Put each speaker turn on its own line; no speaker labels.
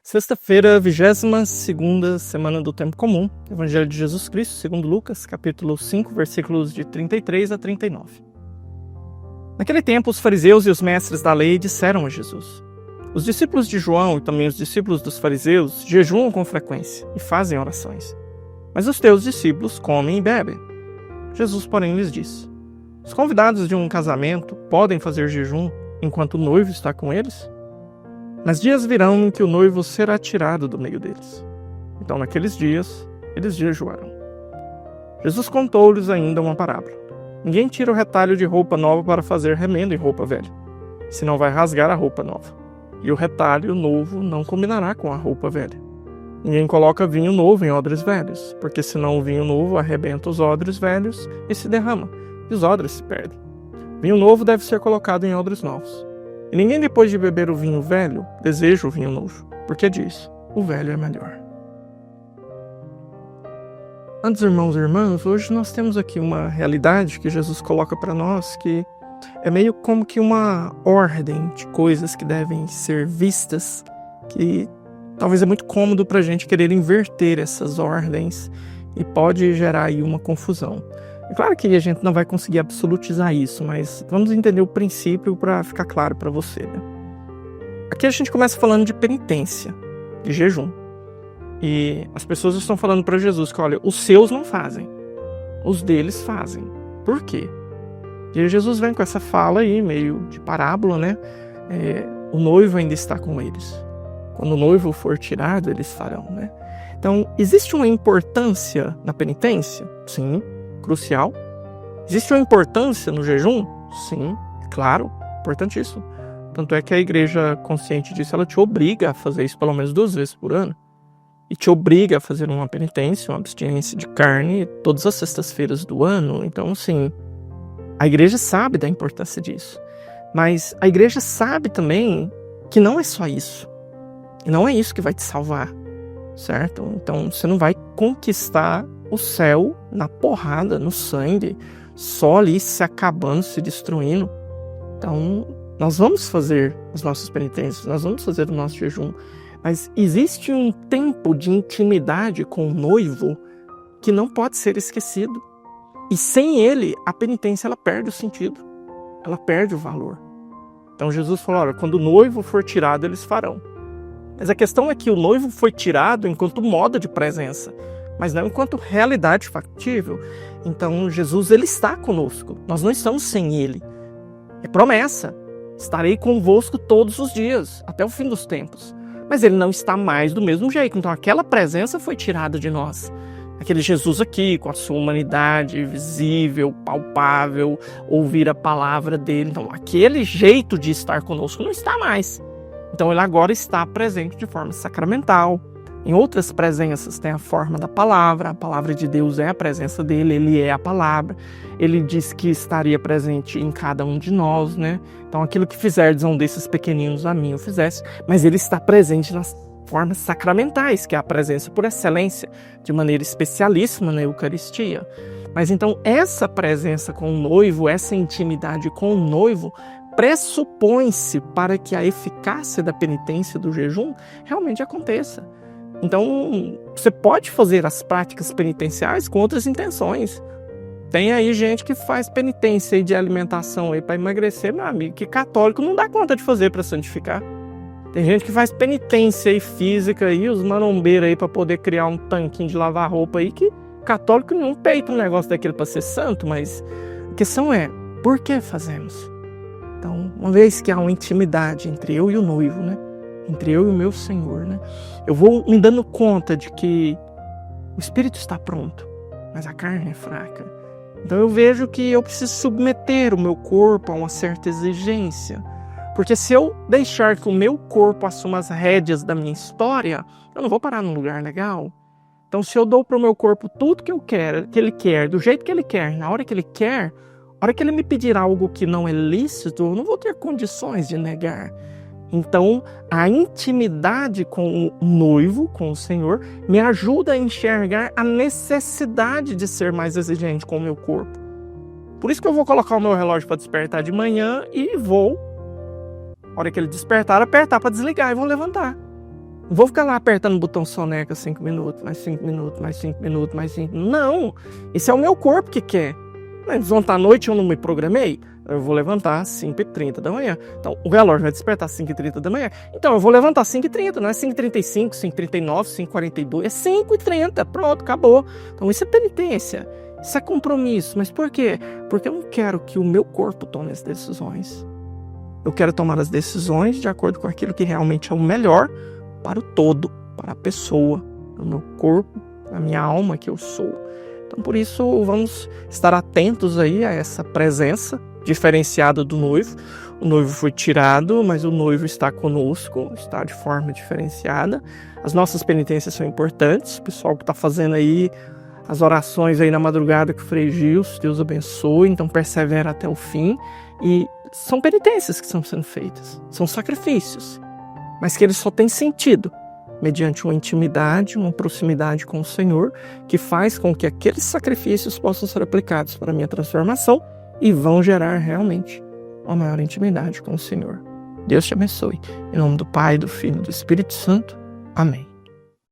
Sexta-feira, 22ª semana do Tempo Comum, Evangelho de Jesus Cristo, segundo Lucas, capítulo 5, versículos de 33 a 39. Naquele tempo, os fariseus e os mestres da lei disseram a Jesus: os discípulos de João e também os discípulos dos fariseus jejuam com frequência e fazem orações, mas os teus discípulos comem e bebem. Jesus, porém, lhes disse: os convidados de um casamento podem fazer jejum enquanto o noivo está com eles? Mas dias virão em que o noivo será tirado do meio deles. Então, naqueles dias, eles jejuarão. Jesus contou-lhes ainda uma parábola. Ninguém tira o retalho de roupa nova para fazer remendo em roupa velha, senão vai rasgar a roupa nova. E o retalho novo não combinará com a roupa velha. Ninguém coloca vinho novo em odres velhos, porque senão o vinho novo arrebenta os odres velhos e se derrama, e os odres se perdem. Vinho novo deve ser colocado em odres novos. E ninguém, depois de beber o vinho velho, deseja o vinho novo, porque diz: o velho é melhor. Antes, irmãos e irmãs, hoje nós temos aqui uma realidade que Jesus coloca para nós, que é meio como que uma ordem de coisas que devem ser vistas, que talvez é muito cômodo para a gente querer inverter essas ordens e pode gerar aí uma confusão. É claro que a gente não vai conseguir absolutizar isso, mas vamos entender o princípio para ficar claro para você, né? Aqui a gente começa falando de penitência, de jejum. E as pessoas estão falando para Jesus que, olha, os seus não fazem, os deles fazem. Por quê? E Jesus vem com essa fala aí, meio de parábola, né? O noivo ainda está com eles. Quando o noivo for tirado, eles farão, né? Então, existe uma importância na penitência? Sim. Crucial. Existe uma importância no jejum? Sim, claro, importantíssimo. Tanto é que a igreja, consciente disso, ela te obriga a fazer isso pelo menos 2 vezes por ano. E te obriga a fazer uma penitência, uma abstinência de carne todas as sextas-feiras do ano. Então, sim, a igreja sabe da importância disso. Mas a igreja sabe também que não é só isso. E não é isso que vai te salvar, certo? Então, você não vai conquistar o céu na porrada, no sangue, só ali se acabando, se destruindo. Então, nós vamos fazer as nossas penitências, nós vamos fazer o nosso jejum, mas existe um tempo de intimidade com o noivo que não pode ser esquecido. E sem ele, a penitência ela perde o sentido, ela perde o valor. Então Jesus falou: olha, quando o noivo for tirado, eles farão. Mas a questão é que o noivo foi tirado enquanto moda de presença, mas não enquanto realidade factível. Então Jesus, ele está conosco, nós não estamos sem ele. É promessa: estarei convosco todos os dias, até o fim dos tempos. Mas ele não está mais do mesmo jeito, então aquela presença foi tirada de nós. Aquele Jesus aqui, com a sua humanidade visível, palpável, ouvir a palavra dele, então aquele jeito de estar conosco não está mais. Então ele agora está presente de forma sacramental. Em outras presenças tem a forma da palavra, a palavra de Deus é a presença dele, ele é a palavra. Ele diz que estaria presente em cada um de nós, né? Então aquilo que fizerdes a um desses pequeninos a mim eu fizesse, mas ele está presente nas formas sacramentais, que é a presença por excelência, de maneira especialíssima na Eucaristia. Mas então essa presença com o noivo, essa intimidade com o noivo, pressupõe-se para que a eficácia da penitência do jejum realmente aconteça. Então, você pode fazer as práticas penitenciais com outras intenções. Tem aí gente que faz penitência de alimentação aí para emagrecer, meu amigo, que católico não dá conta de fazer para santificar. Tem gente que faz penitência aí física aí, os marombeiros aí para poder criar um tanquinho de lavar roupa aí, que católico não peita um negócio daquele para ser santo, mas a questão é, por que fazemos? Então, uma vez que há uma intimidade entre eu e o noivo, né? Entre eu e o meu Senhor, né? Eu vou me dando conta de que o espírito está pronto, mas a carne é fraca. Então eu vejo que eu preciso submeter o meu corpo a uma certa exigência. Porque se eu deixar que o meu corpo assuma as rédeas da minha história, eu não vou parar num lugar legal. Então se eu dou para o meu corpo tudo que eu quero, que ele quer, do jeito que ele quer, na hora que ele quer, a hora que ele me pedir algo que não é lícito, eu não vou ter condições de negar. Então, a intimidade com o noivo, com o Senhor, me ajuda a enxergar a necessidade de ser mais exigente com o meu corpo. Por isso que eu vou colocar o meu relógio para despertar de manhã e vou, na hora que ele despertar, apertar para desligar e vou levantar. Não vou ficar lá apertando o botão soneca 5 minutos, mais 5 minutos, mais 5 minutos, mais 5. Não! Isso é o meu corpo que quer. Eles vão estar à noite, eu não me programei. Eu vou levantar às 5h30 da manhã. Então, o relógio vai despertar às 5h30 da manhã. Então, eu vou levantar às 5h30, não é 5h35, 5h39, 5h42, é 5h30. Pronto, acabou. Então, isso é penitência. Isso é compromisso. Mas por quê? Porque eu não quero que o meu corpo tome as decisões. Eu quero tomar as decisões de acordo com aquilo que realmente é o melhor para o todo, para a pessoa, para o meu corpo, para a minha alma que eu sou. Então, por isso, vamos estar atentos aí a essa presença diferenciada do noivo. O noivo foi tirado, mas o noivo está conosco, está de forma diferenciada. As nossas penitências são importantes. O pessoal que está fazendo aí as orações aí na madrugada com o Frei Gilson, Deus abençoe, então persevera até o fim. E são penitências que estão sendo feitas, são sacrifícios, mas que eles só têm sentido mediante uma intimidade, uma proximidade com o Senhor, que faz com que aqueles sacrifícios possam ser aplicados para a minha transformação e vão gerar realmente uma maior intimidade com o Senhor. Deus te abençoe. Em nome do Pai, do Filho e do Espírito Santo. Amém.